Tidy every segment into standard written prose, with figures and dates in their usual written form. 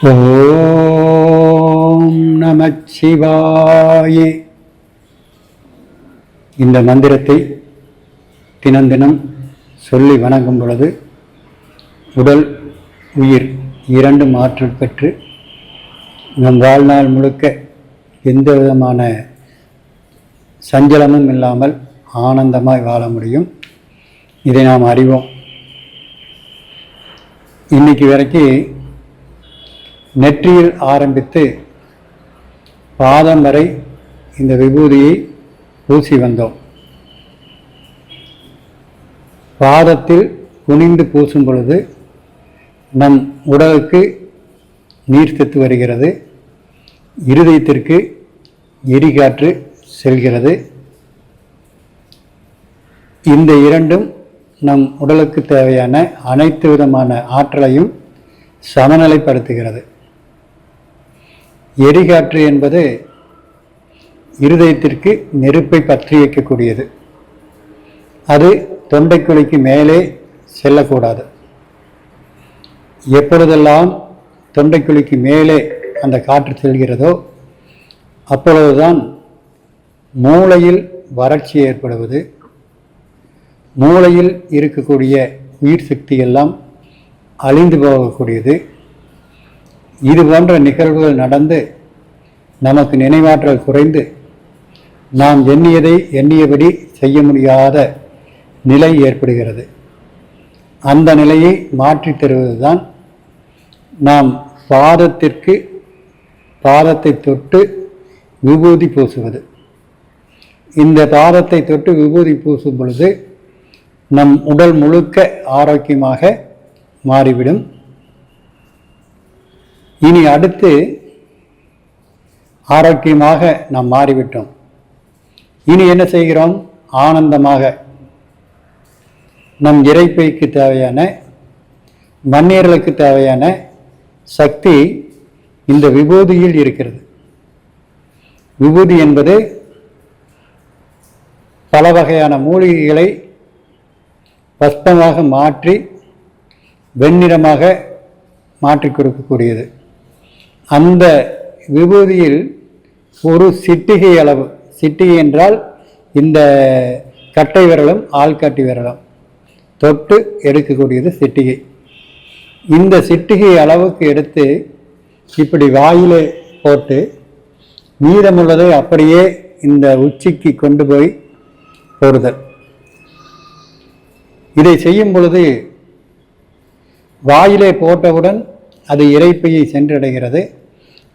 ஓம் நமச்சிவாய. இந்த மந்திரத்தை தினம் சொல்லி வணங்கும் பொழுது உடல் உயிர் இரண்டும் ஆற்றல் பெற்று நம் வாழ்நாள் முழுக்க எந்த விதமான சஞ்சலமும் இல்லாமல் ஆனந்தமாய் வாழ முடியும். இதை நாம் அறிவோம். இன்னைக்கு வரைக்கும் நெற்றியில் ஆரம்பித்து பாதம் வரை இந்த விபூதியை பூசி வந்தோம். பாதத்தில் குனிந்து பூசும் பொழுது நம் உடலுக்கு நீர் சத்து வருகிறது, இருதயத்திற்கு எரிகாற்று செல்கிறது. இந்த இரண்டும் நம் உடலுக்கு தேவையான அனைத்து விதமான ஆற்றலையும் சமநிலைப்படுத்துகிறது. எரிகாற்று என்பது இருதயத்திற்கு நெருப்பை பற்றி வைக்கக்கூடியது. அது தொண்டைக்குழிக்கு மேலே செல்லக்கூடாது. எப்பொழுதெல்லாம் தொண்டைக்குழிக்கு மேலே அந்த காற்று செல்கிறதோ அப்பொழுதுதான் மூளையில் வறட்சி ஏற்படுவது, மூளையில் இருக்கக்கூடிய உயிர் சக்தி எல்லாம் அழிந்து போகக்கூடியது. இது போன்ற நிகழ்வுகள் நடந்து நமக்கு நினைவாற்றல் குறைந்து நாம் எண்ணியதை எண்ணியபடி செய்ய முடியாத நிலை ஏற்படுகிறது. அந்த நிலையை மாற்றித் தருவதுதான் நாம் பாதத்தை தொட்டு விபூதி பூசுவது. இந்த பாதத்தை தொட்டு விபூதி பூசும் பொழுது நம் உடல் முழுக்க ஆரோக்கியமாக மாறிவிடும். இனி அடுத்து ஆரோக்கியமாக நாம் மாறிவிட்டோம். இனி என்ன செய்கிறோம்? ஆனந்தமாக நம் இரைப்பைக்கு தேவையான மண்ணீரலுக்கு தேவையான சக்தி இந்த விபூதியில் இருக்கிறது. விபூதி என்பது பல வகையான மூலிகைகளை பஸ்பமாக மாற்றி வெண்ணிறமாக மாற்றி கொடுக்கக்கூடியது. அந்த விபூதியில் ஒரு சிட்டிகை அளவு, சிட்டிகை என்றால் இந்த கட்டை விரலும் ஆள்காட்டி விரலும் தொட்டு எடுக்கக்கூடியது சிட்டிகை. இந்த சிட்டிகை அளவுக்கு எடுத்து இப்படி வாயிலே போட்டு மீதமுள்ளதை அப்படியே இந்த உச்சிக்கு கொண்டு போய் போடுதல். இதை செய்யும் பொழுது வாயிலே போட்டவுடன் அது இரைப்பையை சென்றடைகிறது.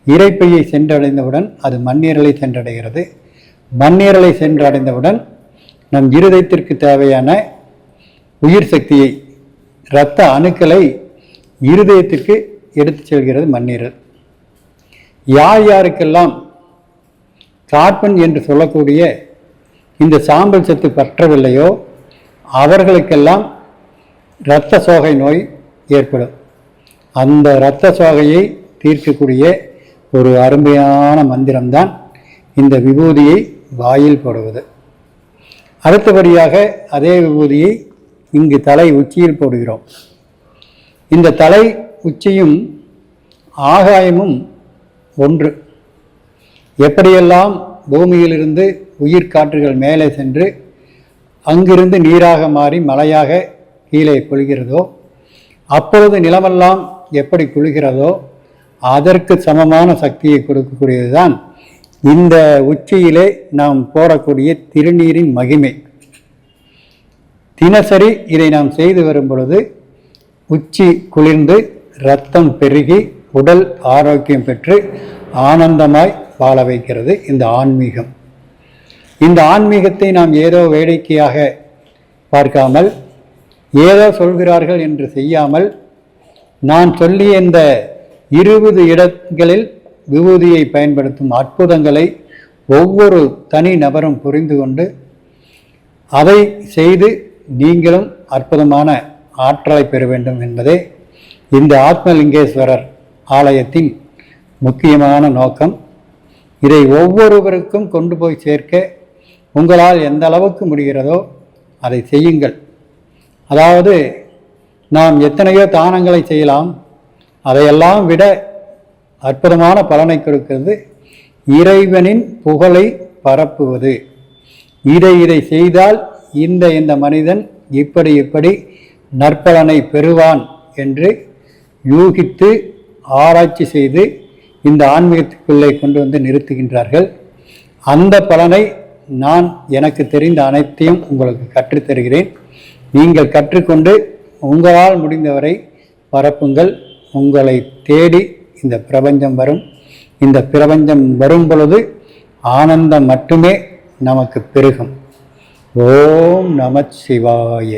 இரைப்பையை சென்றடைந்தவுடன் அது மண்ணீரலை சென்றடைகிறது. மண்ணீரலை சென்றடைந்தவுடன் நம் இருதயத்திற்கு தேவையான உயிர் சக்தியை, இரத்த அணுக்களை இருதயத்திற்கு எடுத்து செல்கிறது மண்ணீரல். யார் யாருக்கெல்லாம் கார்பன் என்று சொல்லக்கூடிய இந்த சாம்பல் சத்து பற்றவில்லையோ அவர்களுக்கெல்லாம் இரத்த சோகை நோய் ஏற்படும். அந்த இரத்த சோகையை தீர்க்கக்கூடிய ஒரு அருமையான மந்திரம்தான் இந்த விபூதியை வாயில் போடுவது. அடுத்தபடியாக அதே விபூதியை இங்கு தலை உச்சியில் போடுகிறோம். இந்த தலை உச்சியும் ஆகாயமும் ஒன்று. எப்படியெல்லாம் பூமியிலிருந்து உயிர் காற்றுகள் மேலே சென்று அங்கிருந்து நீராக மாறி மழையாக கீழே பொழிகிறதோ அப்பொழுது நிலமெல்லாம் எப்படி குளிக்கிறதோ அதற்கு சமமான சக்தியை கொடுக்கக்கூடியது தான் இந்த உச்சியிலே நாம் போடக்கூடிய திருநீரின் மகிமை. தினசரி இதை நாம் செய்து வரும் பொழுது உச்சி குளிர்ந்து இரத்தம் பெருகி உடல் ஆரோக்கியம் பெற்று ஆனந்தமாய் வாழ வைக்கிறது இந்த ஆன்மீகம். இந்த ஆன்மீகத்தை நாம் ஏதோ வேடிக்கையாக பார்க்காமல், ஏதோ சொல்கிறார்கள் என்று செய்யாமல், நான் சொல்லிய இந்த 20 இடங்களில் விபூதியை பயன்படுத்தும் அற்புதங்களை ஒவ்வொரு தனி நபரும் புரிந்து கொண்டு அதை செய்து நீங்களும் அற்புதமான ஆற்றலை பெற வேண்டும் என்பதே இந்த ஆத்மலிங்கேஸ்வரர் ஆலயத்தின் முக்கியமான நோக்கம். இதை ஒவ்வொருவருக்கும் கொண்டு போய் சேர்க்க உங்களால் எந்த அளவுக்கு முடிகிறதோ அதை செய்யுங்கள். அதாவது நாம் எத்தனையோ தானங்களை செய்யலாம், அதையெல்லாம் விட அற்புதமான பலனை கொடுக்கிறது. இறைவனின் புகழை பரப்புவது. இதை செய்தால் இந்த மனிதன் இப்படி நற்பலனை பெறுவான் என்று யூகித்து ஆராய்ச்சி செய்து இந்த ஆன்மீகத்துக்குள்ளே கொண்டு வந்து நிறுத்துகின்றார்கள். அந்த பலனை நான் எனக்கு தெரிந்த அனைத்தையும் உங்களுக்கு கற்றுத்தருகிறேன். நீங்கள் கற்றுக்கொண்டு உங்களால் முடிந்தவரை பரப்புங்கள். உங்களை தேடி இந்த பிரபஞ்சம் வரும். இந்த பிரபஞ்சம் வரும் பொழுது ஆனந்தம் மட்டுமே நமக்கு பெருகும். ஓம் நம சிவாய.